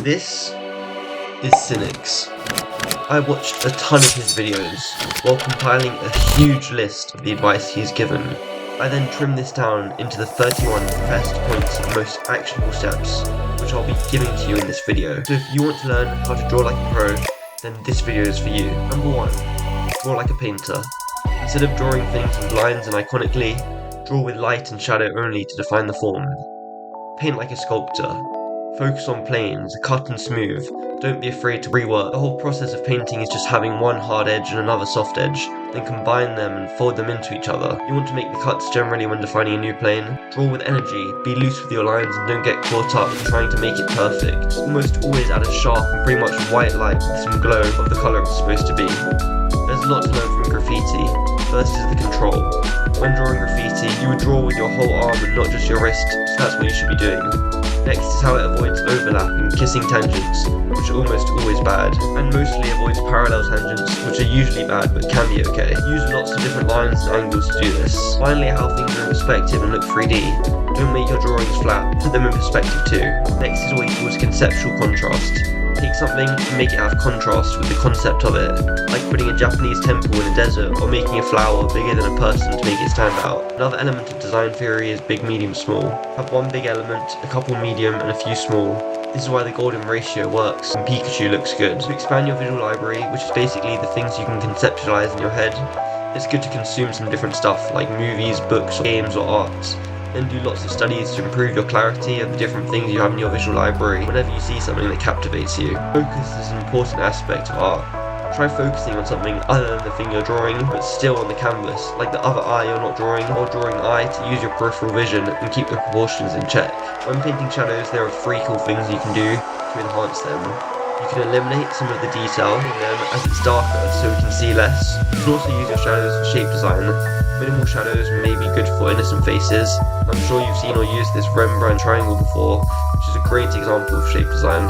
This is Sinix. I watched a ton of his videos while compiling a huge list of the advice he's given. I then trimmed this down into the 31 best points and most actionable steps, which I'll be giving to you in this video. So if you want to learn how to draw like a pro, then this video is for you. Number 1. Draw like a painter. Instead of drawing things with lines and iconically, draw with light and shadow only to define the form. Paint like a sculptor. Focus on planes, cut and smooth. Don't be afraid to rework. The whole process of painting is just having one hard edge and another soft edge, then combine them and fold them into each other. You want to make the cuts generally when defining a new plane. Draw with energy, be loose with your lines and don't get caught up trying to make it perfect. Almost always add a sharp and pretty much white light with some glow of the colour it's supposed to be. There's a lot to learn from graffiti. First is the control. When drawing graffiti, you would draw with your whole arm and not just your wrist, so that's what you should be doing. Next is how it avoids overlap and kissing tangents, which are almost always bad, and mostly avoids parallel tangents, which are usually bad but can be okay. Use lots of different lines and angles to do this. Finally, how things are in perspective and look 3D. Don't make your drawings flat, put them in perspective too. Next is what he calls conceptual contrast. Take something and make it have contrast with the concept of it, like putting a Japanese temple in a desert or making a flower bigger than a person to make it stand out. Another element of design theory is big, medium, small. Have one big element, a couple medium and a few small. This is why the golden ratio works and Pikachu looks good. To expand your visual library, which is basically the things you can conceptualize in your head, it's good to consume some different stuff like movies, books, games or art. Then do lots of studies to improve your clarity of the different things you have in your visual library whenever you see something that captivates you. Focus is an important aspect of art. Try focusing on something other than the thing you're drawing, but still on the canvas, like the other eye you're not drawing, or drawing the eye to use your peripheral vision and keep the proportions in check. When painting shadows, there are 3 cool things you can do to enhance them. You can eliminate some of the detail in them as it's darker so we can see less. You can also use your shadows for shape design. Minimal shadows may be good for innocent faces. I'm sure you've seen or used this Rembrandt triangle before, which is a great example of shape design.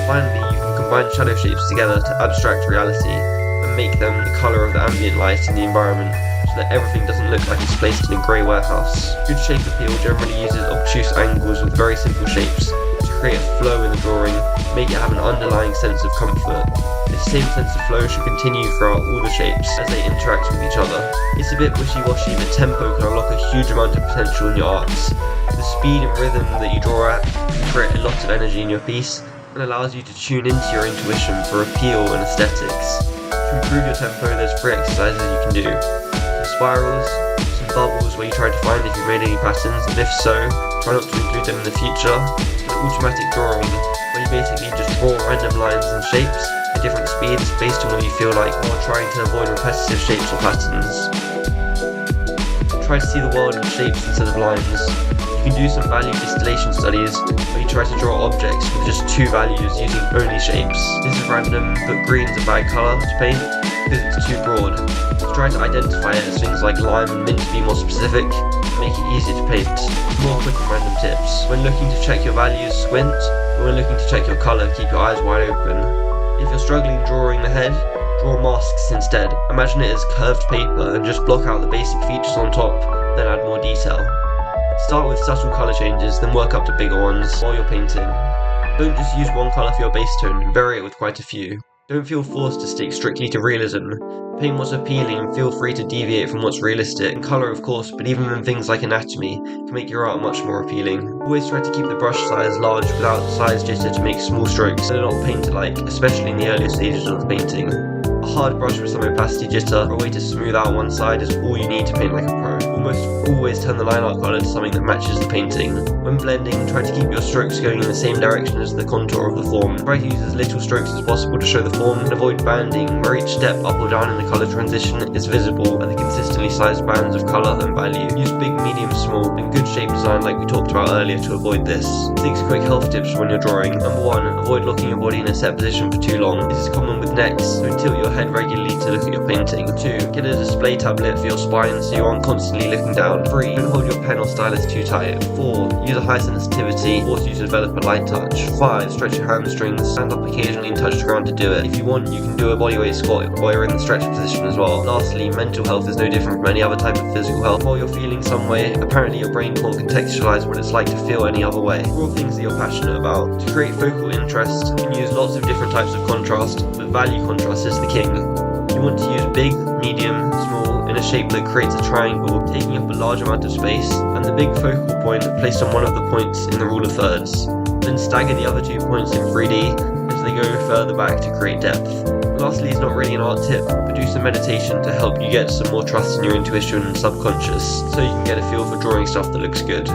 Finally, you can combine shadow shapes together to abstract reality and make them the colour of the ambient light in the environment, so that everything doesn't look like it's placed in a grey warehouse. Good shape appeal generally uses obtuse angles with very simple shapes to create a flow in the drawing, make it have an underlying sense of comfort. This same sense of flow should continue throughout all the shapes as they interact with each other. It's a bit wishy-washy, but tempo can unlock a huge amount of potential in your arts. The speed and rhythm that you draw at can create a lot of energy in your piece and allows you to tune into your intuition for appeal and aesthetics. To improve your tempo, there's 3 exercises you can do. Some spirals, some bubbles where you try to find if you've made any patterns, and if so, try not to include them in the future. And automatic drawing, where you basically just draw random lines and shapes at different speeds based on what you feel like while trying to avoid repetitive shapes or patterns. Try to see the world in shapes instead of lines. You can do some value distillation studies where you try to draw objects with just 2 values using only shapes. This is random, but green's a bad colour to paint because it's too broad. So try to identify it as things like lime and mint to be more specific and make it easier to paint. More quick and random tips. When looking to check your values, squint, and when looking to check your colour, keep your eyes wide open. If you're struggling drawing the head, draw masks instead. Imagine it as curved paper and just block out the basic features on top, then add more detail. Start with subtle colour changes, then work up to bigger ones while you're painting. Don't just use one colour for your base tone, vary it with quite a few. Don't feel forced to stick strictly to realism. Paint what's appealing and feel free to deviate from what's realistic. And colour of course, but even in things like anatomy, can make your art much more appealing. Always try to keep the brush size large without size jitter to make small strokes that are not painter-like, especially in the earlier stages of painting. A hard brush with some opacity jitter or a way to smooth out one side is all you need to paint like a pro. Almost always turn the line art colour to something that matches the painting. When blending, try to keep your strokes going in the same direction as the contour of the form. Try to use as little strokes as possible to show the form and avoid banding, where each step up or down in the colour transition is visible at the consistently sized bands of colour and value. Use big, medium, small, and good shape design like we talked about earlier to avoid this. 6 quick health tips when you're drawing. Number 1, avoid locking your body in a set position for too long. This is common with necks, so tilt your head regularly to look at your painting. 2, get a display tablet for your spine so you aren't constantly looking down. 3. Don't hold your pen or stylus too tight. 4. Use a high sensitivity, force you to develop a light touch. 5. Stretch your hamstrings, stand up occasionally and touch the ground to do it. If you want, you can do a bodyweight squat while you're in the stretch position as well. Lastly, mental health is no different from any other type of physical health. While you're feeling some way, apparently your brain can't contextualize what it's like to feel any other way. All things that you're passionate about. To create focal interest, you can use lots of different types of contrast, but value contrast is the king. You want to use big, medium, small, in a shape that creates a triangle, taking up a large amount of space, and the big focal point placed on one of the points in the rule of thirds. Then stagger the other 2 points in 3D as they go further back to create depth. Lastly, it's not really an art tip, but do some meditation to help you get some more trust in your intuition and subconscious, so you can get a feel for drawing stuff that looks good.